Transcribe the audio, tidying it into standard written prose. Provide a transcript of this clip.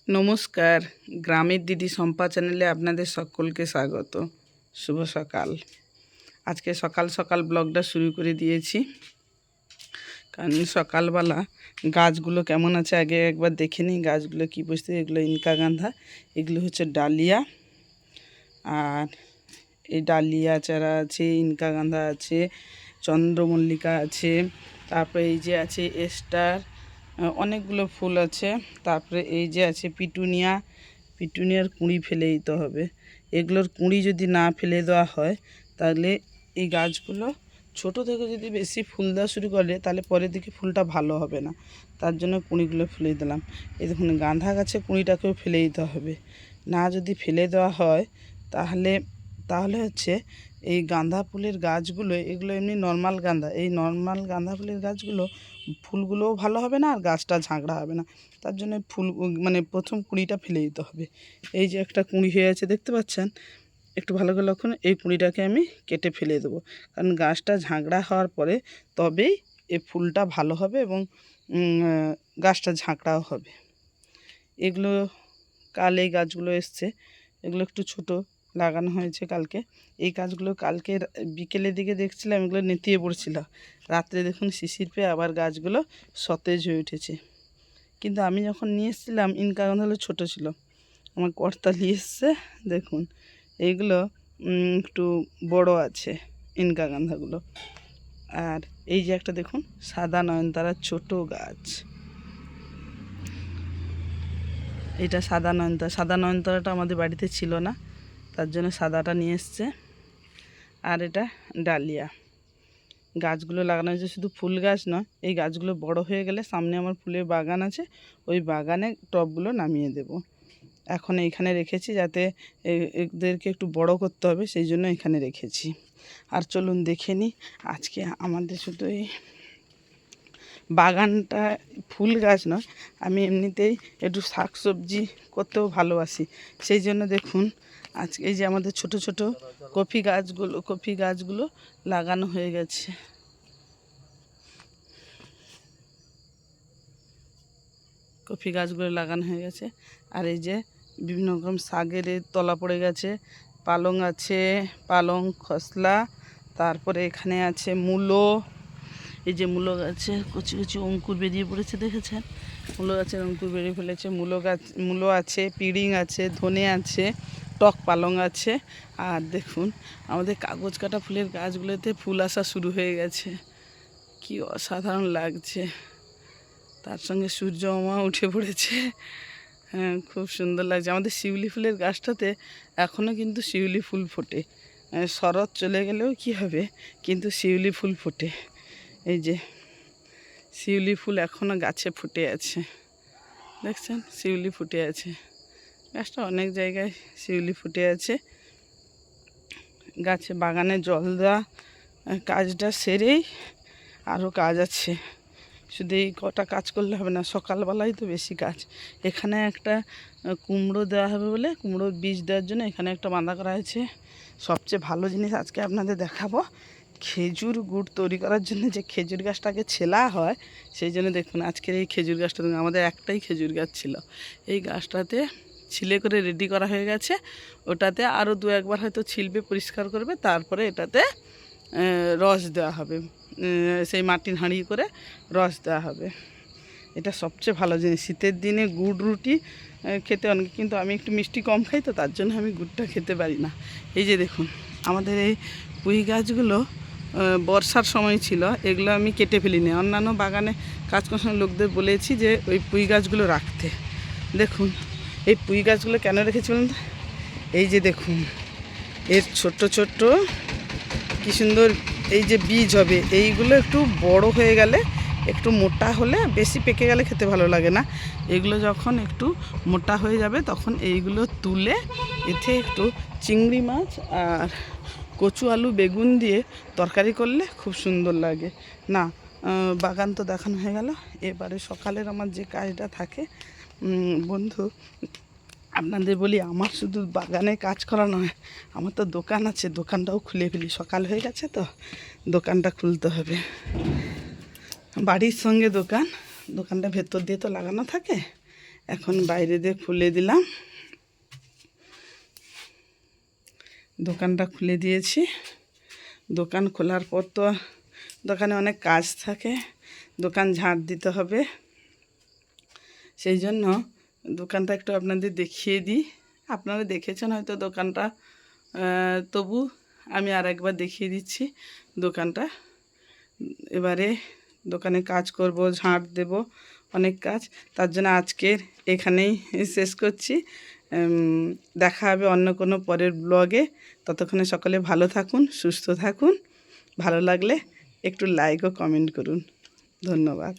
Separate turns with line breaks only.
নমস্কার, গ্রামের দিদি শম্পা চ্যানেলে আপনাদের সকলকে স্বাগত। শুভ সকাল। আজকে সকাল সকাল ব্লগটা শুরু করে দিয়েছি, কারণ সকালবেলা গাছগুলো কেমন আছে আগে একবার দেখে নিই। গাছগুলো কী বসতে, এগুলো ইনকাগান্ধা, এগুলো হচ্ছে ডালিয়া। আর এই ডালিয়া চারা আছে, ইনকাগান্ধা আছে, চন্দ্রমল্লিকা আছে, তারপরে এই যে আছে এস্টার, অনেকগুলো ফুল আছে। তারপরে এই যে আছে পিটুনিয়া, পিটুনিয়ার কুঁড়ি ফেলে দিতে হবে। এগুলোর কুঁড়ি যদি না ফেলে দেওয়া হয় তাহলে এই গাছগুলো ছোট থেকে যদি বেশি ফুল দেওয়া শুরু করে তাহলে পরের দিকে ফুলটা ভালো হবে না। তার জন্য কুঁড়িগুলো ফেলে দিলাম। এই দেখুন, গাঁদা গাছে কুঁড়িটাকেও ফেলে দিতে হবে। না যদি ফেলে দেওয়া হয় তাহলে তাহলে হচ্ছে এই গাঁদা ফুলের গাছগুলো, এগুলো এমনি নর্মাল গাঁদা, এই নর্মাল গাঁদা ফুলের গাছগুলো ফুলগুলোও ভালো হবে না আর গাছটা ঝাঁকড়া হবে না। তার জন্য ফুল মানে প্রথম কুঁড়িটা ফেলে দিতে হবে। এই যে একটা কুঁড়ি হয়ে আছে দেখতে পাচ্ছেন, একটু ভালো করে লক্ষ্য, এই কুঁড়িটাকে আমি কেটে ফেলে দেবো। কারণ গাছটা ঝাঁকড়া হওয়ার পরে তবেই এই ফুলটা ভালো হবে এবং গাছটা ঝাঁকড়াও হবে। এগুলো কাল এই গাছগুলো এসছে, এগুলো একটু ছোট, লাগানো হয়েছে কালকে। এই গাছগুলো কালকে বিকেলের দিকে দেখছিলাম এগুলো নেতিয়ে পড়ছিল, রাত্রে দেখুন শিশির পেয়ে আবার গাছগুলো সতেজ হয়ে উঠেছে। কিন্তু আমি যখন নিয়ে এসেছিলাম ইনকাগান্ধাগুলো ছোটো ছিল, আমার কর্তা নিয়ে এসছে, দেখুন এইগুলো একটু বড় আছে ইনকাগান্ধাগুলো। আর এই যে একটা দেখুন সাদা নয়নতারার ছোট গাছ, এটা সাদা নয়নতারা। সাদা নয়নতারাটা আমাদের বাড়িতে ছিল না, তার জন্য সাদাটা নিয়ে এসছে। আর এটা ডালিয়া। গাছগুলো লাগানো হয়েছে, শুধু ফুল গাছ নয়, এই গাছগুলো বড় হয়ে গেলে সামনে আমার ফুলের বাগান আছে, ওই বাগানে টবগুলো নামিয়ে দেব। এখন এইখানে রেখেছি যাতে এদেরকে একটু বড় করতে হবে, সেই জন্য এখানে রেখেছি। আর চলুন দেখে নিই আজকে আমাদের শুধু এই বাগানটা ফুল গাছ নয়, আমি এমনিতেই একটু শাক সবজি করতেও ভালোবাসি। সেই জন্য দেখুন আজকে এই যে আমাদের ছোট ছোট কফি গাছগুলো লাগানো হয়ে গেছে। কফি গাছগুলো লাগানো হয়ে গেছে। আর এই যে বিভিন্ন রকম শাকের তলা পড়ে গেছে, পালং আছে, পালং খসলা, তারপরে এখানে আছে মূলো। এই যে মূলো গাছে কচি কচি অঙ্কুর বেরিয়ে পড়েছে, দেখেছেন? মূলো গাছের অঙ্কুর বেরিয়ে ফেলেছে। মূলো আছে, পিড়িং আছে, ধনে আছে, টক পালং আছে। আর দেখুন আমাদের কাগজ কাটা ফুলের গাছগুলোতে ফুল আসা শুরু হয়ে গেছে, কি অসাধারণ লাগছে। তার সঙ্গে সূর্য মামা উঠে পড়েছে, হ্যাঁ খুব সুন্দর লাগছে। আমাদের শিউলি ফুলের গাছটাতে এখনও কিন্তু শিউলি ফুল ফোটে। শরৎ চলে গেলেও কি হবে, কিন্তু শিউলি ফুল ফোটে। এই যে শিউলি ফুল এখনও গাছে ফুটে আছে, দেখছেন? শিউলি ফুটে আছে, গাছটা অনেক জায়গায় শিউলি ফুটে আছে। গাছে বাগানে জল দেওয়া কাজটা সেরেই আরও কাজ আছে। শুধু এই কটা কাজ করলে হবে না, সকালবেলায় তো বেশি কাজ। এখানে একটা কুমড়ো দেওয়া হবে বলে, কুমড়োর বীজ দেওয়ার জন্য এখানে একটা বাঁধা করা হয়েছে। সবচেয়ে ভালো জিনিস আজকে আপনাদের দেখাবো, খেজুর গুড় তৈরি করার জন্য যে খেজুর গাছটাকে ছেলা হয়, সেই জন্য দেখুন আজকের এই খেজুর গাছটা, আমাদের একটাই খেজুর গাছ ছিল, এই গাছটাতে ছিলে করে রেডি করা হয়ে গেছে। ওটাতে আরও দু একবার হয়তো ছিলবে, পরিষ্কার করবে, তারপরে এটাতে রস দেওয়া হবে, সেই মাটির হাঁড়ি করে রস দেওয়া হবে। এটা সবচেয়ে ভালো জিনিস। শীতের দিনে গুড় রুটি খেতে অনেক, কিন্তু আমি একটু মিষ্টি কম খাই, তো তার জন্য আমি গুড়টা খেতে পারি না। এই যে দেখুন আমাদের এই পুঁই গাছগুলো বর্ষার সময় ছিল, এগুলো আমি কেটে ফেলিনি। অন্যান্য বাগানে কাজ করার লোকদের বলেছি যে ওই পুঁই গাছগুলো রাখতে। দেখুন এই পুঁই গাছগুলো কেন রেখেছি বলুন তো? এই যে দেখুন এর ছোট্ট ছোট্ট কি সুন্দর এই যে বীজ হবে, এইগুলো একটু বড় হয়ে গেলে, একটু মোটা হলে, বেশি পেকে গেলে খেতে ভালো লাগে না। এগুলো যখন একটু মোটা হয়ে যাবে তখন এইগুলো তুলে এতে একটু চিংড়ি মাছ আর কচু আলু বেগুন দিয়ে তরকারি করলে খুব সুন্দর লাগে। না বাগান তো দেখানো হয়ে গেল, এবারে সকালের আমার যে কাজটা থাকে বন্ধু, আপনাদের বলি, আমার শুধু বাগানে কাজ করা নয়, আমার তো দোকান আছে, দোকানটাও খুলে ফেলি। সকাল হয়ে গেছে তো দোকানটা খুলতে হবে। বাড়ির সঙ্গে দোকানটা ভেতর দিয়ে তো লাগানো থাকে, এখন বাইরে দিয়ে খুলে দিলাম, দোকানটা খুলে দিয়েছি। দোকান খোলার পর তো দোকানে অনেক কাজ থাকে, দোকান ঝাঁট দিতে হবে, সেই জন্য দোকানটা একটু আপনাদের দেখিয়ে দিই। আপনারা দেখেছেন হয়তো দোকানটা, তবু আমি আর একবার দেখিয়ে দিচ্ছি দোকানটা। এবারে দোকানে কাজ করব, ঝাঁট দেব, অনেক কাজ, তার জন্য আজকের এখানেই শেষ করছি। দেখা হবে অন্য কোনো পরের ব্লগে। ততক্ষণে সকলে ভালো থাকুন, সুস্থ থাকুন। ভালো লাগলে একটু লাইক ও কমেন্ট করুন। ধন্যবাদ।